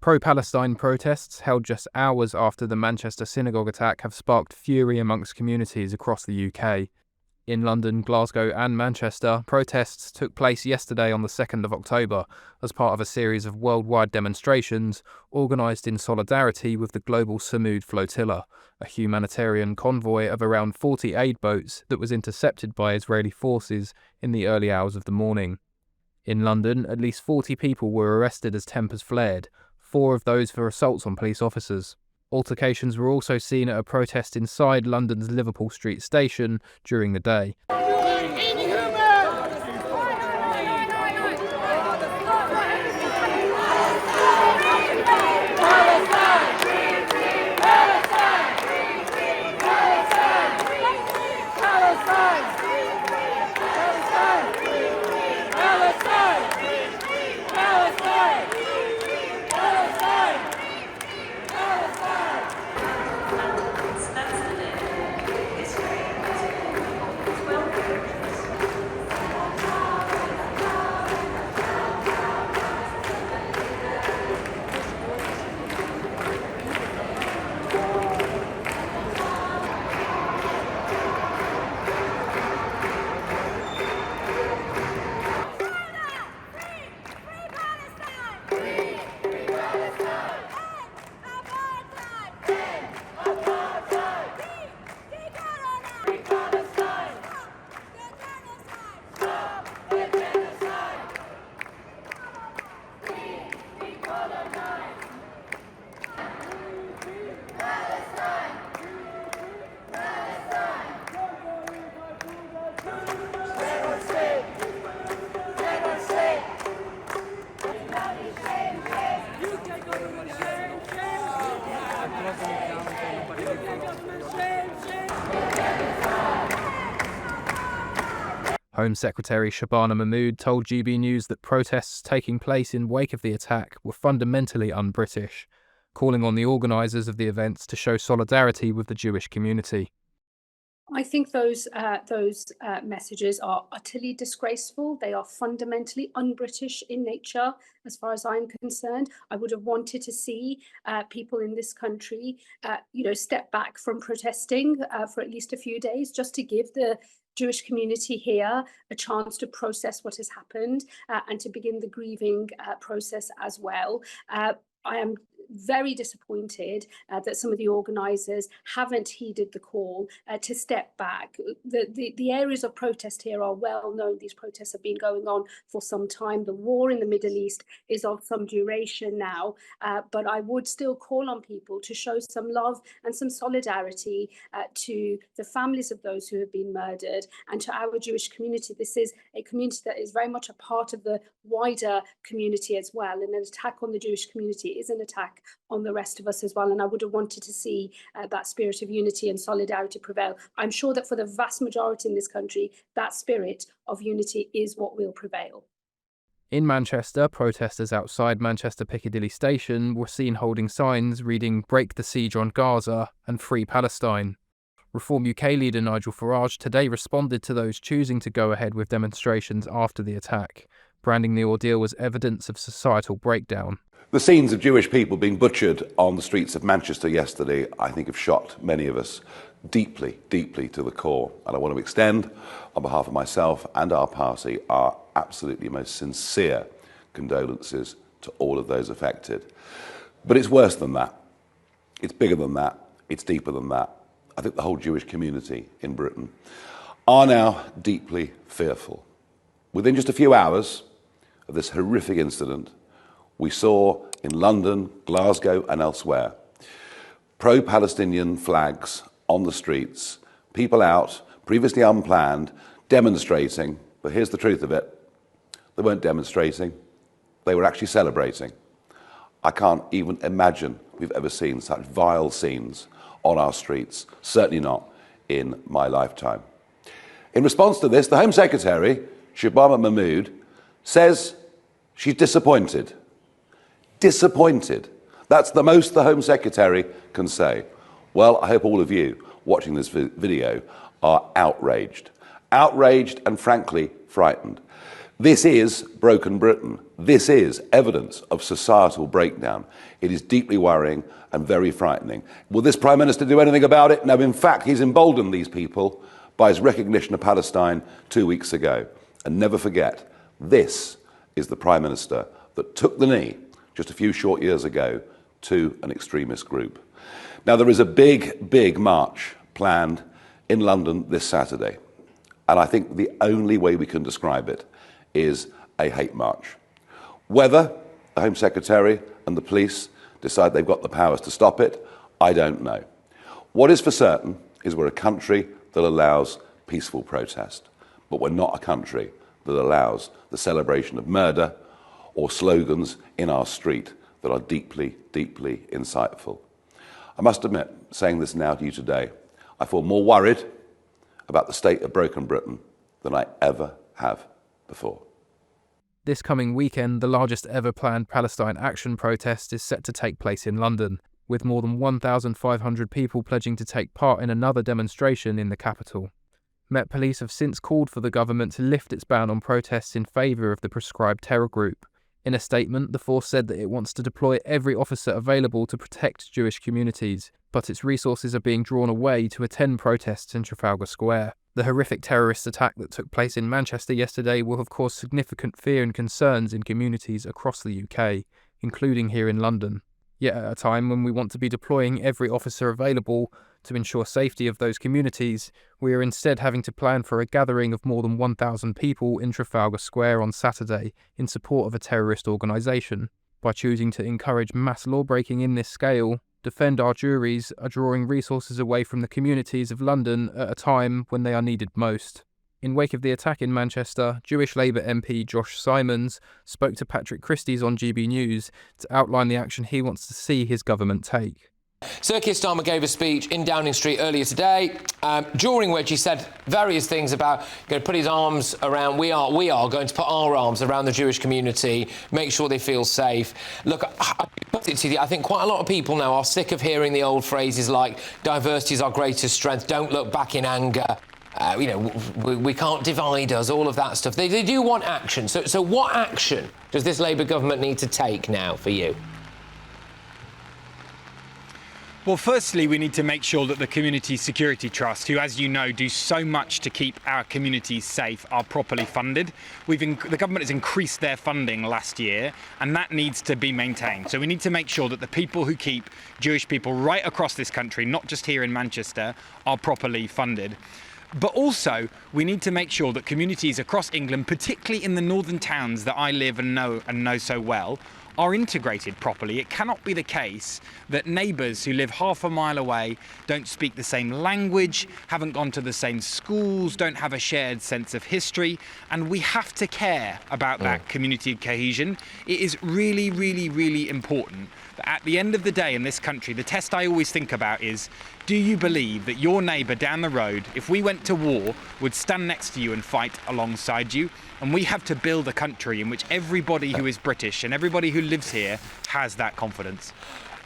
Pro-Palestine protests held just hours after the Manchester Synagogue attack have sparked fury amongst communities across the UK. In London, Glasgow and Manchester, protests took place yesterday on the 2nd of October as part of a series of worldwide demonstrations organised in solidarity with the global Samud flotilla, a humanitarian convoy of around 40 aid boats that was intercepted by Israeli forces in the early hours of the morning. In London, at least 40 people were arrested as tempers flared, 4 of those for assaults on police officers. Altercations were also seen at a protest inside London's Liverpool Street station during the day. Home Secretary Shabana Mahmood told GB News that protests taking place in wake of the attack were fundamentally un-British, calling on the organisers of the events to show solidarity with the Jewish community. I think those messages are utterly disgraceful. They are fundamentally un-British in nature, as far as I'm concerned. I would have wanted to see people in this country, step back from protesting for at least a few days, just to give the Jewish community here a chance to process what has happened and to begin the grieving process as well. I am very disappointed that some of the organisers haven't heeded the call to step back. The areas of protest here are well known. These protests have been going on for some time. The war in the Middle East is of some duration now, but I would still call on people to show some love and some solidarity to the families of those who have been murdered and to our Jewish community. This is a community that is very much a part of the wider community as well, and an attack on the Jewish community is an attack on the rest of us as well, and I would have wanted to see that spirit of unity and solidarity prevail. I'm sure that for the vast majority in this country, that spirit of unity is what will prevail. In Manchester, protesters outside Manchester Piccadilly Station were seen holding signs reading "Break the Siege on Gaza" and "Free Palestine." Reform UK leader Nigel Farage today responded to those choosing to go ahead with demonstrations after the attack, branding the ordeal as evidence of societal breakdown. The scenes of Jewish people being butchered on the streets of Manchester yesterday, I think, have shocked many of us deeply, deeply to the core. And I want to extend, on behalf of myself and our party, our absolutely most sincere condolences to all of those affected. But it's worse than that. It's bigger than that. It's deeper than that. I think the whole Jewish community in Britain are now deeply fearful. Within just a few hours of this horrific incident, we saw in London, Glasgow and elsewhere pro-Palestinian flags on the streets, people out, previously unplanned, demonstrating. But here's the truth of it. They weren't demonstrating. They were actually celebrating. I can't even imagine we've ever seen such vile scenes on our streets, certainly not in my lifetime. In response to this, the Home Secretary, Shabana Mahmood, says she's disappointed. Disappointed. That's the most the Home Secretary can say. Well, I hope all of you watching this video are outraged. Outraged and frankly frightened. This is broken Britain. This is evidence of societal breakdown. It is deeply worrying and very frightening. Will this Prime Minister do anything about it? No, in fact, he's emboldened these people by his recognition of Palestine 2 weeks ago. And never forget, this is the Prime Minister that took the knee just a few short years ago to an extremist group. Now, there is a big march planned in London this Saturday. And I think the only way we can describe it is a hate march. Whether the Home Secretary and the police decide they've got the powers to stop it, I don't know. What is for certain is we're a country that allows peaceful protest, but we're not a country that allows the celebration of murder or slogans in our street that are deeply insightful. I must admit, saying this now to you today, I feel more worried about the state of broken Britain than I ever have before. This coming weekend, the largest ever planned Palestine Action protest is set to take place in London, with more than 1,500 people pledging to take part in another demonstration in the capital. Met Police have since called for the government to lift its ban on protests in favour of the proscribed terror group. In a statement, the force said that it wants to deploy every officer available to protect Jewish communities, but its resources are being drawn away to attend protests in Trafalgar Square. The horrific terrorist attack that took place in Manchester yesterday will have caused significant fear and concerns in communities across the UK, including here in London. Yet at a time when we want to be deploying every officer available to ensure safety of those communities, we are instead having to plan for a gathering of more than 1,000 people in Trafalgar Square on Saturday in support of a terrorist organisation. By choosing to encourage mass law-breaking in this scale, Defend Our Juries are drawing resources away from the communities of London at a time when they are needed most. In wake of the attack in Manchester, Jewish Labour MP Josh Simons spoke to Patrick Christie's on GB News to outline the action he wants to see his government take. Sir Keir Starmer gave a speech in Downing Street earlier today, during which he said various things about going to put his arms around, we are going to put our arms around the Jewish community, make sure they feel safe. Look, I put it to you, I think quite a lot of people now are sick of hearing the old phrases like diversity is our greatest strength, don't look back in anger. We can't divide us, all of that stuff. They do want action. So what action does this Labour government need to take now for you? Well, firstly, we need to make sure that the Community Security Trust, who, as you know, do so much to keep our communities safe, are properly funded. The government has increased their funding last year, and that needs to be maintained. So we need to make sure that the people who keep Jewish people right across this country, not just here in Manchester, are properly funded. But also, we need to make sure that communities across England, particularly in the northern towns that I live and know so well, are integrated properly. It cannot be the case that neighbours who live half a mile away don't speak the same language, haven't gone to the same schools, don't have a shared sense of history, and we have to care about that community cohesion. It is really important that at the end of the day in this country, the test I always think about is, do you believe that your neighbour down the road, if we went to war, would stand next to you and fight alongside you? And we have to build a country in which everybody who is British and everybody who lives here has that confidence.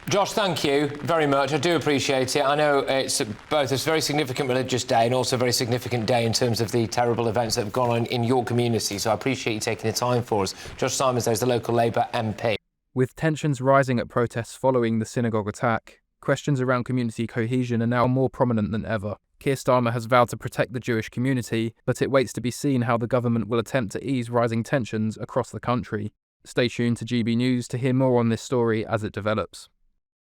Josh, thank you very much. I do appreciate it. I know it's both a very significant religious day and also a very significant day in terms of the terrible events that have gone on in your community. So I appreciate you taking the time for us. Josh Simons, there's the local Labour MP. With tensions rising at protests following the synagogue attack, questions around community cohesion are now more prominent than ever. Keir Starmer has vowed to protect the Jewish community, but it waits to be seen how the government will attempt to ease rising tensions across the country. Stay tuned to GB News to hear more on this story as it develops.